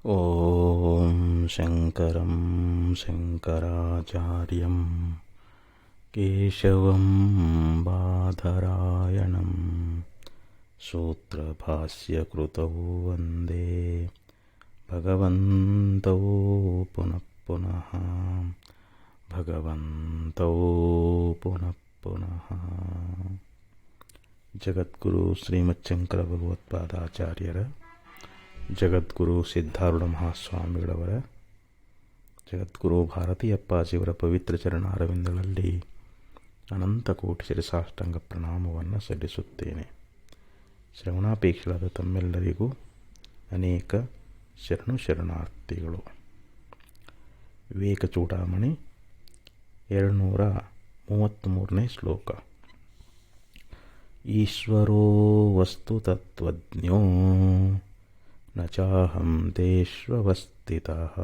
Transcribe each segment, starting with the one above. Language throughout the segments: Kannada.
ಓಂ ಶಂಕರಂ ಶಂಕರಾಚಾರ್ಯಂ ಕೇಶವಂ ಬಾದರಾಯಣಂ ಸೂತ್ರಭಾಸ್ಯಕೃತೌ ವಂದೇ ಭಗವಂತೌ ಪುನಃ ಪುನಃ ಭಗವಂತೌ ಪುನಃ ಪುನಃ. ಜಗದ್ಗುರು ಶ್ರೀಮಚ್ಛಂಕರ ಭಗವತ್ಪಾದಾಚಾರ್ಯರ, ಜಗದ್ಗುರು ಸಿದ್ಧಾರೂಢ ಮಹಾಸ್ವಾಮಿಗಳವರ, ಜಗದ್ಗುರು ಭಾರತೀಯಪ್ಪಾಜಿಯವರ ಪವಿತ್ರ ಚರಣಾರವಿಂದಗಳಲ್ಲಿ ಅನಂತ ಕೋಟಿ ಶಿರಸಾಷ್ಟಾಂಗ ಪ್ರಣಾಮವನ್ನು ಸಲ್ಲಿಸುತ್ತೇನೆ. ಶ್ರವಣಾಪೇಕ್ಷರಾದ ತಮ್ಮೆಲ್ಲರಿಗೂ ಅನೇಕ ಶರಣಾರ್ಥಿಗಳು. ವಿವೇಕ ಚೂಡಾಮಣಿ 233ನೇ ಶ್ಲೋಕ. ಈಶ್ವರೋ ವಸ್ತು ತತ್ವಜ್ಞೋ ನ ಚಾಹಂ ತೇಷ್ವವಸ್ಥಿತಃ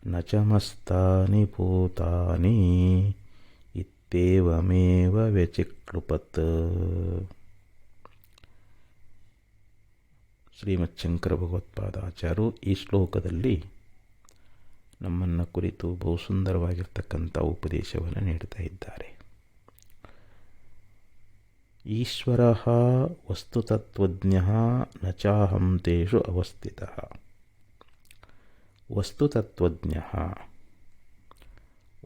ನ ಚ ಮಸ್ತಾನಿ ಭೂತಾನಿ ಇತ್ಯೇವಮೇವ ವ್ಯಚಿಕ್ಲುಪತ್. ಶ್ರೀಮಚ್ಛಂಕರ ಭಗವತ್ಪಾದಾಚಾರ್ಯರು ಈ ಶ್ಲೋಕದಲ್ಲಿ ನಮ್ಮನ್ನು ಕುರಿತು ಬಹು ಸುಂದರವಾಗಿರ್ತಕ್ಕಂಥ ಉಪದೇಶವನ್ನು ನೀಡ್ತಾ ಇದ್ದಾರೆ. ಈಶ್ವರ ವಸ್ತುತತ್ವಜ್ಞ ನ ಚಾಹಂ ತೇಷು ಅವಸ್ಥಿತಃ. ವಸ್ತುತತ್ವಜ್ಞ,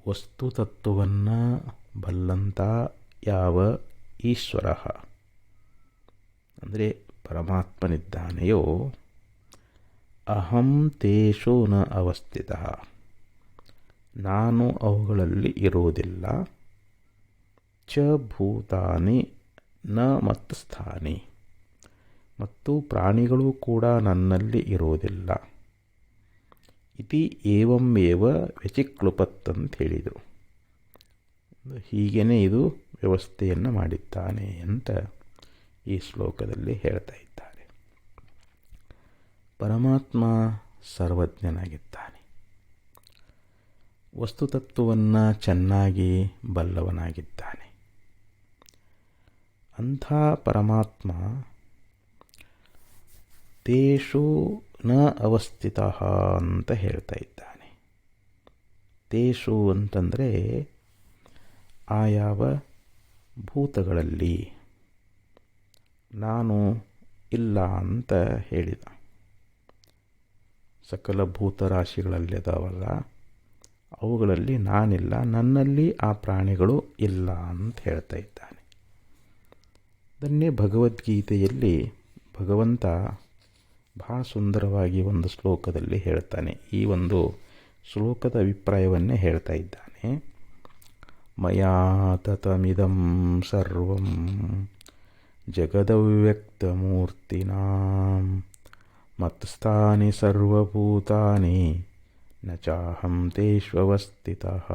ವಸ್ತುತತ್ವವನ್ನು ಬಲ್ಲಂಥ ಯಾವ ಈಶ್ವರ ಅಂದರೆ ಪರಮಾತ್ಮನಿದ್ದಾನೆಯೋ, ಅಹಂ ತೇಷು ನ ಅವಸ್ಥಿತಃ, ನಾನು ಅವುಗಳಲ್ಲಿ ಇರುವುದಿಲ್ಲ. ಚ ಭೂತಾನಿ ನ ಮತ್ತಸ್ಥಾನಿ, ಮತ್ತು ಪ್ರಾಣಿಗಳು ಕೂಡ ನನ್ನಲ್ಲಿ ಇರುವುದಿಲ್ಲ. ಇತಿ ಏವಮೇವ ವ್ಯಚಿಕ್ಲುಪತ್ ಅಂತ ಹೇಳಿದರು. ಹೀಗೇ ಇದು ವ್ಯವಸ್ಥೆಯನ್ನು ಮಾಡಿದ್ದಾನೆ ಅಂತ ಈ ಶ್ಲೋಕದಲ್ಲಿ ಹೇಳ್ತಾ ಇದ್ದಾರೆ. ಪರಮಾತ್ಮ ಸರ್ವಜ್ಞನಾಗಿದ್ದಾನೆ, ವಸ್ತುತತ್ವವನ್ನು ಚೆನ್ನಾಗಿ ಬಲ್ಲವನಾಗಿದ್ದಾನೆ. ಅಂಥ ಪರಮಾತ್ಮ ತೇಷು ನ ಅವಸ್ಥಿತಃ ಅಂತ ಹೇಳ್ತಾ ಇದ್ದಾನೆ. ತೇಷು ಅಂತಂದರೆ ಆಯಾವ ಭೂತಗಳಲ್ಲಿ ನಾನು ಇಲ್ಲ ಅಂತ ಹೇಳಿದ. ಸಕಲ ಭೂತರಾಶಿಗಳಲ್ಲಿದಾವಲ್ಲ, ಅವುಗಳಲ್ಲಿ ನಾನಿಲ್ಲ, ನನ್ನಲ್ಲಿ ಆ ಪ್ರಾಣಿಗಳು ಇಲ್ಲ ಅಂತ ಹೇಳ್ತಾ ಇದ್ದಾನೆ. ಅದನ್ನೇ ಭಗವದ್ಗೀತೆಯಲ್ಲಿ ಭಗವಂತ ಬಹಳ ಸುಂದರವಾಗಿ ಒಂದು ಶ್ಲೋಕದಲ್ಲಿ ಹೇಳ್ತಾನೆ. ಈ ಒಂದು ಶ್ಲೋಕದ ಅಭಿಪ್ರಾಯವನ್ನೇ ಹೇಳ್ತಾ ಇದ್ದಾನೆ. ಮಯಾ ತತಮಿದಂ ಸರ್ವಂ ಜಗದವ್ಯಕ್ತಮೂರ್ತಿನಾ ಮತ್ಸ್ಥಾನಿ ಸರ್ವಭೂತಾನಿ ನ ಚಾಹಂ ತೇಷ್ವವಸ್ಥಿತಃ.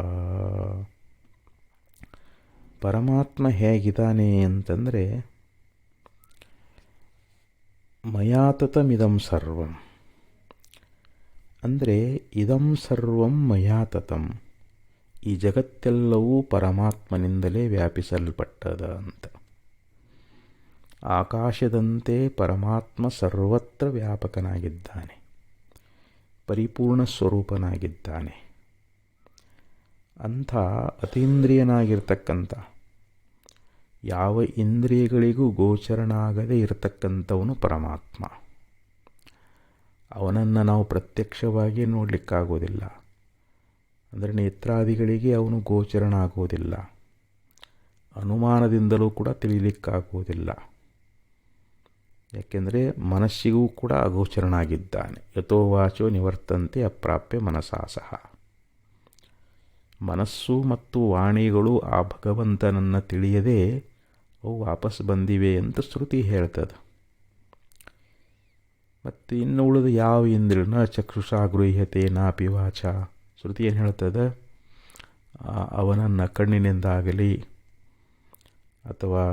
ಪರಮಾತ್ಮ ಹೇಗಿದ್ದಾನೆ ಅಂತಂದರೆ, ಮಯಾತತಮಿದಂ ಸರ್ವಂ ಅಂದರೆ ಇದಂ ಸರ್ವಂ ಮಯಾತತಂ, ಈ ಜಗತ್ತೆಲ್ಲವೂ ಪರಮಾತ್ಮನಿಂದಲೇ ವ್ಯಾಪಿಸಲ್ಪಟ್ಟದ ಅಂತ. ಆಕಾಶದಂತೆ ಪರಮಾತ್ಮ ಸರ್ವತ್ರ ವ್ಯಾಪಕನಾಗಿದ್ದಾನೆ, ಪರಿಪೂರ್ಣ ಸ್ವರೂಪನಾಗಿದ್ದಾನೆ. ಅಂಥ ಅತೀಂದ್ರಿಯನಾಗಿರ್ತಕ್ಕಂಥ, ಯಾವ ಇಂದ್ರಿಯಗಳಿಗೂ ಗೋಚರನಾಗದೇ ಇರತಕ್ಕಂಥವನು ಪರಮಾತ್ಮ. ಅವನನ್ನು ನಾವು ಪ್ರತ್ಯಕ್ಷವಾಗಿ ನೋಡಲಿಕ್ಕಾಗೋದಿಲ್ಲ, ಅಂದರೆ ನೇತ್ರಾದಿಗಳಿಗೆ ಅವನು ಗೋಚರನಾಗೋದಿಲ್ಲ. ಅನುಮಾನದಿಂದಲೂ ಕೂಡ ತಿಳಿಲಿಕ್ಕಾಗೋದಿಲ್ಲ. ಯಾಕೆಂದರೆ ಮನಸ್ಸಿಗೂ ಕೂಡ ಅಗೋಚರನಾಗಿದ್ದಾನೆ. ಯಥೋ ವಾಚೋ ನಿವರ್ತಂತೆ ಅಪ್ರಾಪ್ಯ ಮನಸಾ ಸಹ. ಮನಸ್ಸು ಮತ್ತು ವಾಣಿಗಳು ಆ ಭಗವಂತನನ್ನು ತಿಳಿಯದೆ ಅವು ವಾಪಸ್ ಬಂದಿವೆ ಅಂತ ಶ್ರುತಿ ಹೇಳ್ತದೆ. ಮತ್ತು ಇನ್ನು ಉಳಿದ ಯಾವ ಇಂದ್ರಿಯ ಚಕ್ಷುಷಾ ಗೃಹ್ಯತೆ ನಾಪಿ ವಾಚ, ಶ್ರುತಿ ಏನು ಹೇಳ್ತದೆ? ಅವನನ್ನು ಕಣ್ಣಿನಿಂದಾಗಲಿ ಅಥವಾ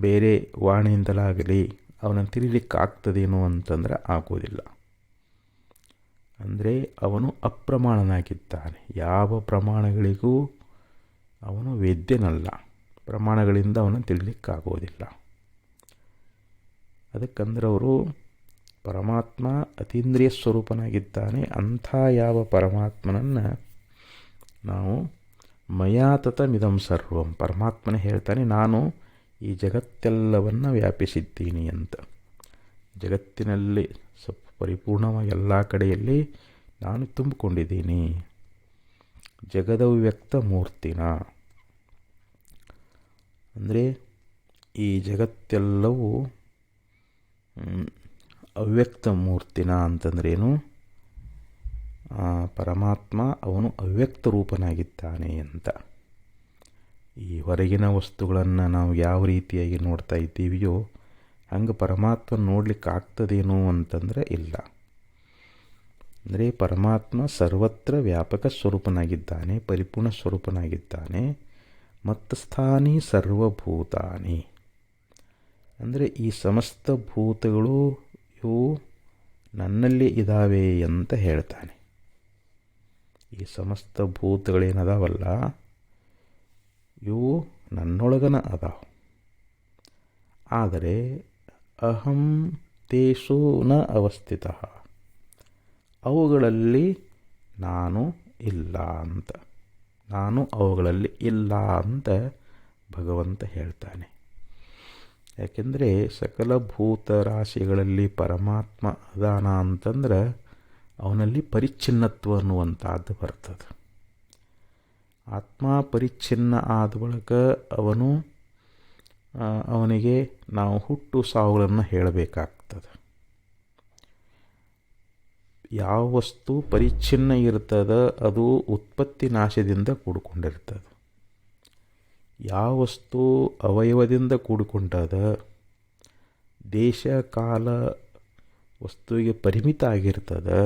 ಬೇರೆ ವಾಣಿಯಿಂದಲಾಗಲಿ ಅವನನ್ನು ತಿಳಿಲಿಕ್ಕಾಗ್ತದೇನೋ ಅಂತಂದರೆ ಆಗೋದಿಲ್ಲ. ಅಂದರೆ ಅವನು ಅಪ್ರಮಾಣನಾಗಿದ್ದಾನೆ. ಯಾವ ಪ್ರಮಾಣಗಳಿಗೂ ಅವನು ವೇದ್ಯನಲ್ಲ. ಪ್ರಮಾಣಗಳಿಂದ ಅವನನ್ನು ತಿಳಿಲಿಕ್ಕಾಗೋದಿಲ್ಲ. ಅದಕ್ಕಂದ್ರೆ ಅವರು ಪರಮಾತ್ಮ ಅತೀಂದ್ರಿಯ ಸ್ವರೂಪನಾಗಿದ್ದಾನೆ. ಅಂಥ ಯಾವ ಪರಮಾತ್ಮನನ್ನು ನಾವು ಮಯಾತತಮಿದಂ ಸರ್ವಂ, ಪರಮಾತ್ಮನೇ ಹೇಳ್ತಾನೆ ನಾನು ಈ ಜಗತ್ತೆಲ್ಲವನ್ನು ವ್ಯಾಪಿಸಿದ್ದೀನಿ ಅಂತ. ಜಗತ್ತಿನಲ್ಲಿ ಪರಿಪೂರ್ಣವಾಗಿ ಎಲ್ಲ ಕಡೆಯಲ್ಲಿ ನಾನು ತುಂಬಿಕೊಂಡಿದ್ದೀನಿ. ಜಗದವ್ಯಕ್ತ ಮೂರ್ತಿನ ಅಂದರೆ ಈ ಜಗತ್ತೆಲ್ಲವೂ ಅವ್ಯಕ್ತ ಮೂರ್ತಿನ ಅಂತಂದ್ರೇನು? ಪರಮಾತ್ಮ ಅವನು ಅವ್ಯಕ್ತ ರೂಪನಾಗಿದ್ದಾನೆ ಅಂತ. ಈ ಹೊರಗಿನ ವಸ್ತುಗಳನ್ನು ನಾವು ಯಾವ ರೀತಿಯಾಗಿ ನೋಡ್ತಾ ಇದ್ದೀವಿಯೋ ಹಂಗೆ ಪರಮಾತ್ಮ ನೋಡ್ಲಿಕ್ಕೆ ಆಗ್ತದೇನೋ ಅಂತಂದರೆ ಇಲ್ಲ. ಅಂದರೆ ಪರಮಾತ್ಮ ಸರ್ವತ್ರ ವ್ಯಾಪಕ ಸ್ವರೂಪನಾಗಿದ್ದಾನೆ, ಪರಿಪೂರ್ಣ ಸ್ವರೂಪನಾಗಿದ್ದಾನೆ. ಮತ್ತು ಸ್ಥಾನಿ ಸರ್ವಭೂತಾನಿ ಅಂದರೆ ಈ ಸಮಸ್ತ ಭೂತಗಳು ಇವು ನನ್ನಲ್ಲಿ ಇದ್ದಾವೆ ಅಂತ ಹೇಳ್ತಾನೆ. ಈ ಸಮಸ್ತ ಭೂತಗಳೇನದಾವಲ್ಲ ಇವು ನನ್ನೊಳಗನ ಅದಾವ. ಆದರೆ ಅಹಂ ತೇಷು ನ ಅವಸ್ಥಿತ, ಅವುಗಳಲ್ಲಿ ನಾನು ಇಲ್ಲ ಅಂತ, ನಾನು ಅವುಗಳಲ್ಲಿ ಇಲ್ಲ ಅಂತ ಭಗವಂತ ಹೇಳ್ತಾನೆ. ಯಾಕೆಂದರೆ ಸಕಲ ಭೂತರಾಶಿಗಳಲ್ಲಿ ಪರಮಾತ್ಮ ಅದಾನ ಅಂತಂದ್ರೆ ಅವನಲ್ಲಿ ಪರಿಚ್ಛಿನ್ನತ್ವ ಅನ್ನುವಂಥದ್ದು ಬರ್ತದೆ. ಆತ್ಮ ಪರಿಚ್ಛಿನ್ನ ಆದ ಬಳಿಕ ಅವನಿಗೆ ನಾವು ಹುಟ್ಟು ಸಾವುಗಳನ್ನು ಹೇಳಬೇಕಾಗ್ತದೆ. ಯಾವ ವಸ್ತು ಪರಿಚ್ಛಿನ್ನ ಇರ್ತದೆ ಅದು ಉತ್ಪತ್ತಿ ನಾಶದಿಂದ ಕೂಡಿಕೊಂಡಿರ್ತದೆ. ಯಾವ ವಸ್ತು ಅವಯವದಿಂದ ಕೂಡಿಕೊಂಡದ, ದೇಶ ಕಾಲ ವಸ್ತುವಿಗೆ ಪರಿಮಿತ ಆಗಿರ್ತದೆ,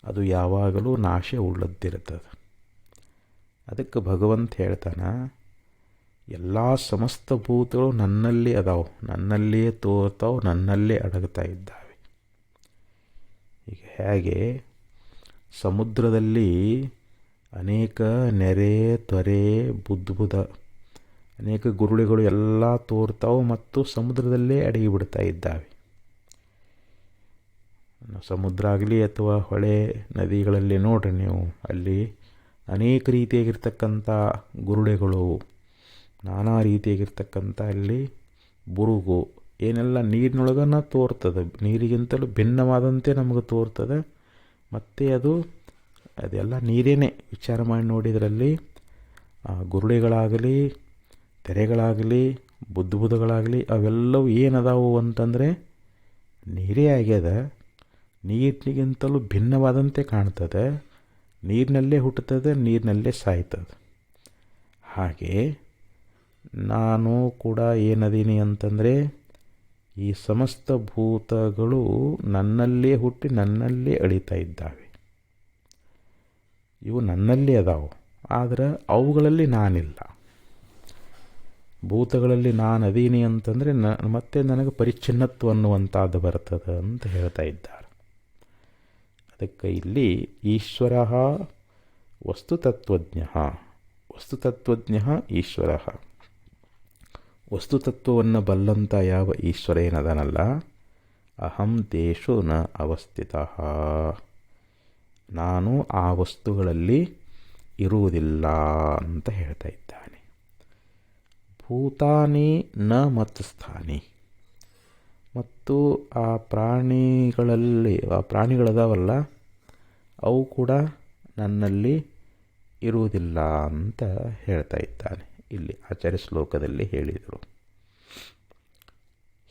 ಅದು ಯಾವಾಗಲೂ ನಾಶ ಉಳ್ಳದ್ದಿರ್ತದೆ. ಅದಕ್ಕೆ ಭಗವಂತ ಹೇಳ್ತಾನೆ ಎಲ್ಲ ಸಮಸ್ತ ಭೂತಗಳು ನನ್ನಲ್ಲಿ ಅದಾವೆ, ನನ್ನಲ್ಲಿಯೇ ತೋರ್ತಾವೆ, ನನ್ನಲ್ಲೇ ಅಡಗ್ತಾ ಇದ್ದಾವೆ. ಈಗ ಹೇಗೆ ಸಮುದ್ರದಲ್ಲಿ ಅನೇಕ ನೆರೆ, ತ್ವರೆ, ಬುದ್ಧ ಅನೇಕ ಗುರುಳಿಗಳು ಎಲ್ಲ ತೋರ್ತಾವೆ ಮತ್ತು ಸಮುದ್ರದಲ್ಲೇ ಅಡಗಿಬಿಡ್ತಾ ಇದ್ದಾವೆ. ಸಮುದ್ರ ಆಗಲಿ ಅಥವಾ ಹೊಳೆ ನದಿಗಳಲ್ಲಿ ನೋಡ್ರಿ ನೀವು, ಅಲ್ಲಿ ಅನೇಕ ರೀತಿಯಾಗಿರ್ತಕ್ಕಂಥ ಗುರುಳೆಗಳು, ನಾನಾ ರೀತಿಯಾಗಿರ್ತಕ್ಕಂಥ ಅಲ್ಲಿ ಬುರುಗು ಏನೆಲ್ಲ ನೀರಿನೊಳಗನ್ನ ತೋರ್ತದೆ, ನೀರಿಗಿಂತಲೂ ಭಿನ್ನವಾದಂತೆ ನಮಗೆ ತೋರ್ತದೆ. ಮತ್ತು ಅದೆಲ್ಲ ನೀರೇನೆ. ವಿಚಾರ ಮಾಡಿ ನೋಡಿದ್ರಲ್ಲಿ ಗುರುಳೆಗಳಾಗಲಿ, ತೆರೆಗಳಾಗಲಿ, ಬುದ್ಧಗಳಾಗಲಿ ಅವೆಲ್ಲವೂ ಏನದಾವು ಅಂತಂದರೆ ನೀರೇ ಆಗ್ಯದ. ನೀರಿಗಿಂತಲೂ ಭಿನ್ನವಾದಂತೆ ಕಾಣ್ತದೆ, ನೀರಿನಲ್ಲೇ ಹುಟ್ಟುತ್ತದೆ, ನೀರಿನಲ್ಲೇ ಸಾಯ್ತದೆ. ಹಾಗೆ ನಾನು ಕೂಡ ಏನದೀನಿ ಅಂತಂದರೆ ಈ ಸಮಸ್ತ ಭೂತಗಳು ನನ್ನಲ್ಲೇ ಹುಟ್ಟಿ ನನ್ನಲ್ಲೇ ಅಳಿತಾ ಇದ್ದಾವೆ. ಇವು ನನ್ನಲ್ಲೇ ಅದಾವು, ಆದರೆ ಅವುಗಳಲ್ಲಿ ನಾನಿಲ್ಲ. ಭೂತಗಳಲ್ಲಿ ನಾನು ಅದೀನಿ ಅಂತಂದರೆ ಮತ್ತೆ ನನಗೆ ಪರಿಚ್ಛಿನ್ನತ್ವ ಅನ್ನುವಂಥದ್ದು ಬರ್ತದೆ ಅಂತ ಹೇಳ್ತಾ ಇದ್ದಾರೆ. ಅದಕ್ಕೆ ಇಲ್ಲಿ ಈಶ್ವರ ವಸ್ತುತತ್ವಜ್ಞ, ವಸ್ತುತತ್ವಜ್ಞ ಈಶ್ವರ, ವಸ್ತುತತ್ವವನ್ನು ಬಲ್ಲಂಥ ಯಾವ ಈಶ್ವರ ಏನದನಲ್ಲ, ಅಹಂ ತೇಷು ನ ಅವಸ್ಥಿತ, ನಾನು ಆ ವಸ್ತುಗಳಲ್ಲಿ ಇರುವುದಿಲ್ಲ ಅಂತ ಹೇಳ್ತಾ ಇದ್ದಾನೆ. ಭೂತಾನಿ ನ ಮತ್ಸ್ಥಾನಿ, ಮತ್ತು ಆ ಪ್ರಾಣಿಗಳದಾವಲ್ಲ ಅವು ಕೂಡ ನನ್ನಲ್ಲಿ ಇರುವುದಿಲ್ಲ ಅಂತ ಹೇಳ್ತಾ ಇದ್ದಾನೆ. ಇಲ್ಲಿ ಆಚಾರ್ಯ ಶ್ಲೋಕದಲ್ಲಿ ಹೇಳಿದರು.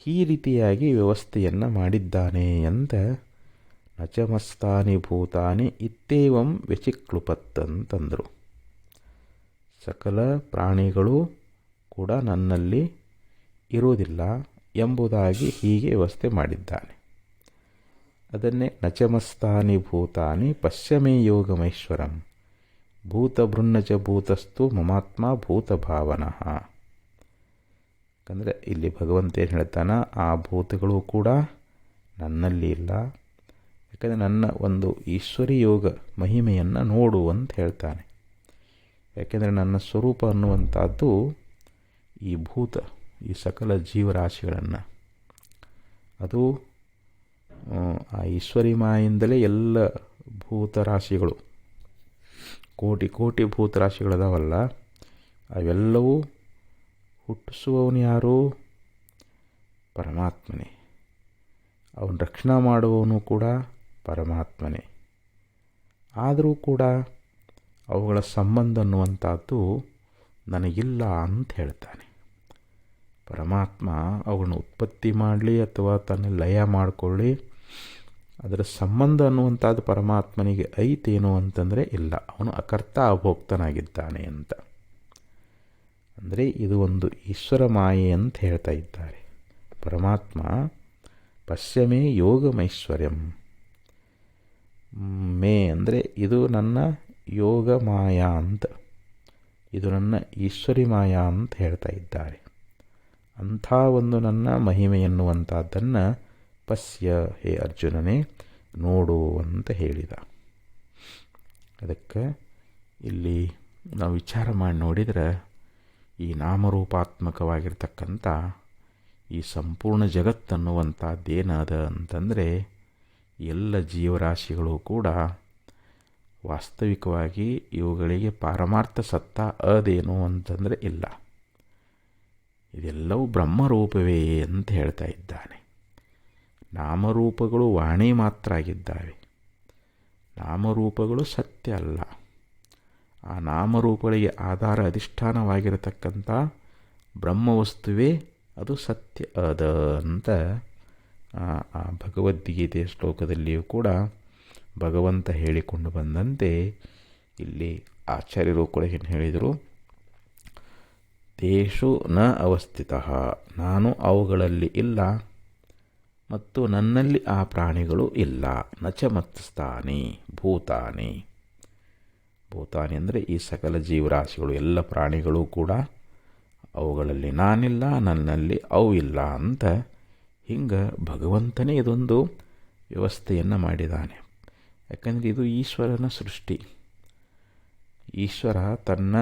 ಈ ರೀತಿಯಾಗಿ ವ್ಯವಸ್ಥೆಯನ್ನು ಮಾಡಿದ್ದಾನೆ ಅಂತ ನಚಮಸ್ತಾನಿ ಭೂತಾನಿ ಇತ್ತೇವಂ ವ್ಯಚಿಕ್ಲುಪತ್ ಅಂತಂದರು. ಸಕಲ ಪ್ರಾಣಿಗಳು ಕೂಡ ನನ್ನಲ್ಲಿ ಇರುವುದಿಲ್ಲ ಎಂಬುದಾಗಿ ಹೀಗೆ ವ್ಯವಸ್ಥೆ ಮಾಡಿದ್ದಾನೆ. ಅದನ್ನೇ ನಚಮಸ್ತಾನಿ ಭೂತಾನಿ ಪಶ್ಯಮೇ ಯೋಗಮೈಶ್ವರಂ ಭೂತಭೃನ್ನಚ ಭೂತಸ್ತು ಮಮಾತ್ಮ ಭೂತಭಾವನಃ. ಯಾಕಂದರೆ ಇಲ್ಲಿ ಭಗವಂತ ಏನು ಹೇಳ್ತಾನೆ, ಆ ಭೂತಗಳು ಕೂಡ ನನ್ನಲ್ಲಿ ಇಲ್ಲ. ಯಾಕಂದರೆ ನನ್ನ ಒಂದು ಈಶ್ವರಿ ಯೋಗ ಮಹಿಮೆಯನ್ನು ನೋಡು ಅಂತ ಹೇಳ್ತಾನೆ. ಯಾಕೆಂದರೆ ನನ್ನ ಸ್ವರೂಪ ಅನ್ನುವಂಥದ್ದು ಈ ಭೂತ, ಈ ಸಕಲ ಜೀವರಾಶಿಗಳನ್ನು ಅದು ಆ ಈಶ್ವರಿ ಮಾಯಿಂದಲೇ ಎಲ್ಲ ಭೂತರಾಶಿಗಳು, ಕೋಟಿ ಕೋಟಿ ಭೂತರಾಶಿಗಳದಾವಲ್ಲ, ಅವೆಲ್ಲವೂ ಹುಟ್ಟಿಸುವವನು ಯಾರು? ಪರಮಾತ್ಮನೇ. ಅವನು ರಕ್ಷಣಾ ಮಾಡುವವನು ಕೂಡ ಪರಮಾತ್ಮನೇ. ಆದರೂ ಕೂಡ ಅವುಗಳ ಸಂಬಂಧ ಅನ್ನುವಂಥದ್ದು ನನಗಿಲ್ಲ ಅಂತ ಹೇಳ್ತಾನೆ. ಪರಮಾತ್ಮ ಅವುಗಳನ್ನ ಉತ್ಪತ್ತಿ ಮಾಡಲಿ ಅಥವಾ ತನ್ನ ಲಯ ಮಾಡಿಕೊಳ್ಳಿ, ಅದರ ಸಂಬಂಧ ಅನ್ನುವಂಥದ್ದು ಪರಮಾತ್ಮನಿಗೆ ಐತೇನು ಅಂತಂದರೆ ಇಲ್ಲ. ಅವನು ಅಕರ್ತ ಅಭೋಕ್ತನಾಗಿದ್ದಾನೆ ಅಂತ. ಅಂದರೆ ಇದು ಒಂದು ಈಶ್ವರ ಮಾಯೆ ಅಂತ ಹೇಳ್ತಾ ಇದ್ದಾರೆ. ಪರಮಾತ್ಮ ಪಶ್ಯಮೇ ಯೋಗಮೈಶ್ವರ್ಯಂ, ಮೇ ಅಂದರೆ ಇದು ನನ್ನ ಯೋಗ ಮಾಯಾ ಅಂತ, ಇದು ನನ್ನ ಈಶ್ವರಿ ಮಾಯಾ ಅಂತ ಹೇಳ್ತಾ ಇದ್ದಾರೆ. ಅಂಥ ಒಂದು ನನ್ನ ಮಹಿಮೆ ಎನ್ನುವಂಥದ್ದನ್ನು ಪಶ್ಯ, ಹೇ ಅರ್ಜುನನೇ ನೋಡು ಅಂತ ಹೇಳಿದ. ಅದಕ್ಕೆ ಇಲ್ಲಿ ನಾವು ವಿಚಾರ ಮಾಡಿ ನೋಡಿದರೆ ಈ ನಾಮರೂಪಾತ್ಮಕವಾಗಿರ್ತಕ್ಕಂಥ ಈ ಸಂಪೂರ್ಣ ಜಗತ್ತನ್ನುವಂಥದ್ದೇನದ ಅಂತಂದರೆ ಎಲ್ಲ ಜೀವರಾಶಿಗಳು ಕೂಡ ವಾಸ್ತವಿಕವಾಗಿ ಇವುಗಳಿಗೆ ಪಾರಮಾರ್ಥ ಸತ್ತ ಅದೇನು ಅಂತಂದರೆ ಇಲ್ಲ. ಇದೆಲ್ಲವೂ ಬ್ರಹ್ಮರೂಪವೇ ಅಂತ ಹೇಳ್ತಾ ಇದ್ದಾನೆ. ನಾಮರೂಪಗಳು ವಾಣಿ ಮಾತ್ರ ಆಗಿದ್ದಾವೆ. ನಾಮರೂಪಗಳು ಸತ್ಯ ಅಲ್ಲ. ಆ ನಾಮರೂಪಗಳಿಗೆ ಆಧಾರ ಅಧಿಷ್ಠಾನವಾಗಿರತಕ್ಕಂಥ ಬ್ರಹ್ಮವಸ್ತುವೇ ಅದು ಸತ್ಯ ಅದ ಅಂತ ಆ ಭಗವದ್ಗೀತೆಯ ಶ್ಲೋಕದಲ್ಲಿಯೂ ಕೂಡ ಭಗವಂತ ಹೇಳಿಕೊಂಡು ಬಂದಂತೆ ಇಲ್ಲಿ ಆಚಾರ್ಯರು ಕೂಡ ಏನು ಹೇಳಿದರು? ತೇಷು ನ ಅವಸ್ಥಿತಃ, ನಾನು ಅವುಗಳಲ್ಲಿ ಇಲ್ಲ ಮತ್ತು ನನ್ನಲ್ಲಿ ಆ ಪ್ರಾಣಿಗಳು ಇಲ್ಲ. ನಚ ಮತ್ಸ್ಥಾನಿ ಭೂತಾನಿ, ಭೂತಾನಿ ಅಂದರೆ ಈ ಸಕಲ ಜೀವರಾಶಿಗಳು, ಎಲ್ಲ ಪ್ರಾಣಿಗಳು ಕೂಡ ಅವುಗಳಲ್ಲಿ ನಾನಿಲ್ಲ, ನನ್ನಲ್ಲಿ ಅವು ಇಲ್ಲ ಅಂತ ಹಿಂಗೆ ಭಗವಂತನೇ ಇದೊಂದು ವ್ಯವಸ್ಥೆಯನ್ನು ಮಾಡಿದ್ದಾನೆ. ಯಾಕಂದರೆ ಇದು ಈಶ್ವರನ ಸೃಷ್ಟಿ. ಈಶ್ವರ ತನ್ನ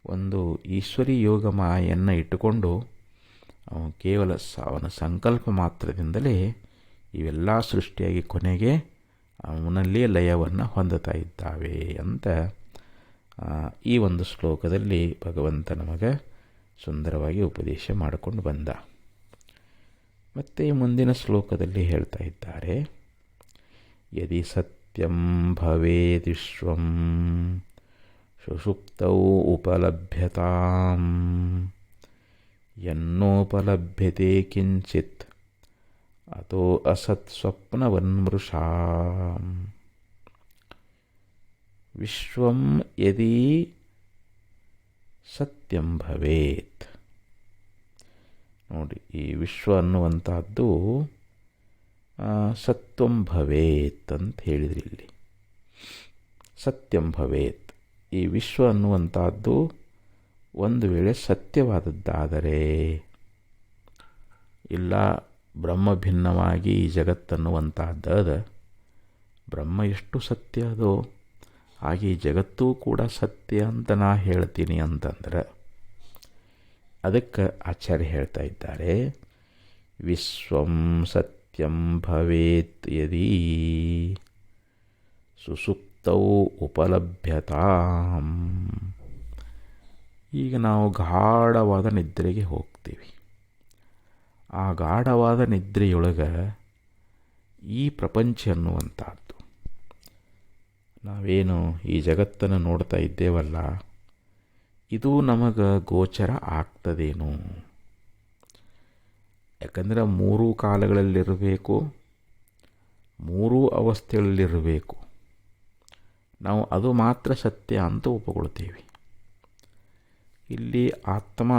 ಒಂದು ಈಶ್ವರಿ ಯೋಗ ಮಾಯನ್ನು ಇಟ್ಟುಕೊಂಡು ಕೇವಲ ಅವನ ಸಂಕಲ್ಪ ಮಾತ್ರದಿಂದಲೇ ಇವೆಲ್ಲ ಸೃಷ್ಟಿಯಾಗಿ ಕೊನೆಗೆ ಅವನಲ್ಲೇ ಲಯವನ್ನು ಹೊಂದುತ್ತಾ ಇದ್ದಾವೆ ಅಂತ ಈ ಒಂದು ಶ್ಲೋಕದಲ್ಲಿ ಭಗವಂತ ನಮಗೆ ಸುಂದರವಾಗಿ ಉಪದೇಶ ಮಾಡಿಕೊಂಡು ಬಂದ. ಮತ್ತು ಮುಂದಿನ ಶ್ಲೋಕದಲ್ಲಿ ಹೇಳ್ತಾ ಇದ್ದಾರೆ, ಯದಿ ಸತ್ಯಂ ಭವೇದಿಶ್ವಂ ಸುಷುಪ್ತೌ ಉಪಲಭ್ಯತಾಂ ಯನ್ನೋಪಲಭ್ಯತೆ ಕಿಂಚಿತ್ ಅಥೋ ಅಸತ್ ಸ್ವಪ್ನವನ್ಮೃಷಾ. ವಿಶ್ವಂ ಯದಿ ಸತ್ಯಂ ಭವೇತ್. ನೋಡಿ, ಈ ವಿಶ್ವ ಅನ್ನುವಂಥದ್ದು ಸತ್ವಂ ಭವೇತ್ ಅಂತ ಹೇಳಿದ್ರಿ. ಇಲ್ಲಿ ಸತ್ಯಂ ಭವೇತ್, ಈ ವಿಶ್ವ ಅನ್ನುವಂಥದ್ದು ಒಂದು ವೇಳೆ ಸತ್ಯವಾದದ್ದಾದರೆ, ಇಲ್ಲ ಬ್ರಹ್ಮ ಭಿನ್ನವಾಗಿ ಈ ಜಗತ್ತನ್ನುವಂಥದ್ದು ಬ್ರಹ್ಮ ಎಷ್ಟು ಸತ್ಯ ಅದೋ ಹಾಗೆ ಈ ಜಗತ್ತೂ ಕೂಡ ಸತ್ಯ ಅಂತ ನಾ ಹೇಳ್ತೀನಿ ಅಂತಂದ್ರೆ, ಅದಕ್ಕೆ ಆಚಾರ್ಯ ಹೇಳ್ತಾ ಇದ್ದಾರೆ, ವಿಶ್ವಂ ಸತ್ಯಂ ಭವೇತ್ ಯದಿ ಸುಸುಪ್ತೌ ಉಪಲಭ್ಯತಾಂ. ಈಗ ನಾವು ಗಾಢವಾದ ನಿದ್ರೆಗೆ ಹೋಗ್ತೀವಿ. ಆ ಗಾಢವಾದ ನಿದ್ರೆಯೊಳಗೆ ಈ ಪ್ರಪಂಚ ಅನ್ನುವಂಥದ್ದು, ನಾವೇನು ಈ ಜಗತ್ತನ್ನು ನೋಡ್ತಾ ಇದ್ದೇವಲ್ಲ, ಇದು ನಮಗೆ ಗೋಚರ ಆಗ್ತದೇನು? ಯಾಕಂದರೆ ಮೂರೂ ಕಾಲಗಳಲ್ಲಿರಬೇಕು, ಮೂರೂ ಅವಸ್ಥೆಗಳಲ್ಲಿರಬೇಕು. ನಾವು ಅದು ಮಾತ್ರ ಸತ್ಯ ಅಂತ ಒಪ್ಪಿಕೊಳ್ತೀವಿ. ಇಲ್ಲಿ ಆತ್ಮ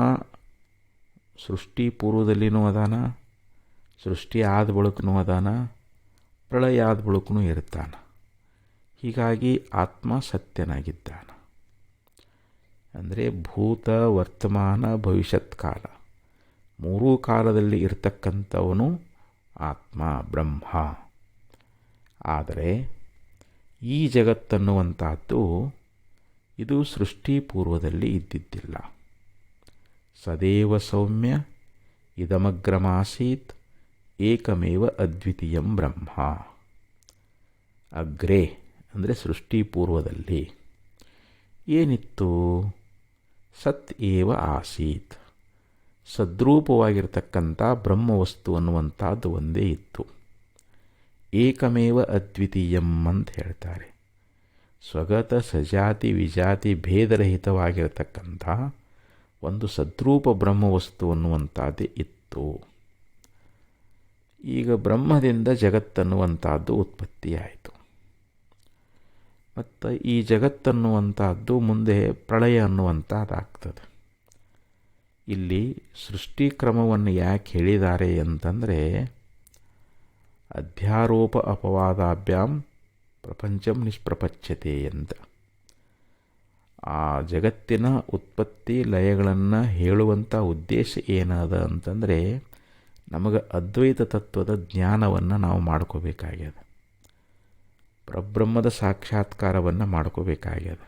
ಸೃಷ್ಟಿ ಪೂರ್ವದಲ್ಲಿನೂ ಅದಾನ, ಸೃಷ್ಟಿ ಆದ ಬಳಿಕನೂ ಅದಾನ, ಪ್ರಳಯ ಆದ ಬಳಿಕನೂ ಇರ್ತಾನ. ಹೀಗಾಗಿ ಆತ್ಮ ಸತ್ಯನಾಗಿದ್ದಾನ. ಅಂದರೆ ಭೂತ, ವರ್ತಮಾನ, ಭವಿಷ್ಯತ್ ಕಾಲ ಮೂರೂ ಕಾಲದಲ್ಲಿ ಇರತಕ್ಕಂಥವನು ಆತ್ಮ ಬ್ರಹ್ಮ. ಆದರೆ ಈ ಜಗತ್ತನ್ನುವಂಥದ್ದು ಇದು ಸೃಷ್ಟಿ ಪೂರ್ವದಲ್ಲಿ ಇದ್ದಿದ್ದಿಲ್ಲ. ಸದೇವ ಸೌಮ್ಯ ಇದಮಗ್ರಮಾಸೀತ್ ಏಕಮೇವ ಅದ್ವಿತೀಯಂ ಬ್ರಹ್ಮ. ಅಗ್ರೆ ಅಂದರೆ ಸೃಷ್ಟಿಪೂರ್ವದಲ್ಲಿ ಏನಿತ್ತು? ಸತ್ ಏವ ಆಸೀತ್. ಸದ್ರೂಪವಾಗಿರ್ತಕ್ಕಂಥ ಬ್ರಹ್ಮವಸ್ತು ಅನ್ನುವಂಥದ್ದು ಒಂದೇ ಇತ್ತು. ಏಕಮೇವ ಅದ್ವಿತೀಯಂ ಅಂತ ಹೇಳ್ತಾರೆ. ಸ್ವಗತ ಸಜಾತಿ ವಿಜಾತಿ ಭೇದರಹಿತವಾಗಿರತಕ್ಕಂಥ ಒಂದು ಸದ್ರೂಪ ಬ್ರಹ್ಮವಸ್ತು ಅನ್ನುವಂಥದ್ದೇ ಇತ್ತು. ಈಗ ಬ್ರಹ್ಮದಿಂದ ಜಗತ್ತನ್ನುವಂಥದ್ದು ಉತ್ಪತ್ತಿಯಾಯಿತು. ಮತ್ತು ಈ ಜಗತ್ತನ್ನುವಂಥದ್ದು ಮುಂದೆ ಪ್ರಳಯ ಅನ್ನುವಂಥದ್ದಾಗ್ತದೆ. ಇಲ್ಲಿ ಸೃಷ್ಟಿಕ್ರಮವನ್ನು ಯಾಕೆ ಹೇಳಿದ್ದಾರೆ ಅಂತಂದರೆ, ಅಧ್ಯಾರೋಪ ಅಪವಾದಾಭ್ಯಾಂ ಪ್ರಪಂಚಂ ನಿಷ್ಪ್ರಪಂಚತೆ ಅಂತ. ಆ ಜಗತ್ತಿನ ಉತ್ಪತ್ತಿ ಲಯಗಳನ್ನು ಹೇಳುವಂಥ ಉದ್ದೇಶ ಏನದ ಅಂತಂದರೆ, ನಮಗೆ ಅದ್ವೈತ ತತ್ವದ ಜ್ಞಾನವನ್ನು ನಾವು ಮಾಡ್ಕೋಬೇಕಾಗ್ಯದ. ಪರಬ್ರಹ್ಮದ ಸಾಕ್ಷಾತ್ಕಾರವನ್ನು ಮಾಡ್ಕೋಬೇಕಾಗ್ಯದ.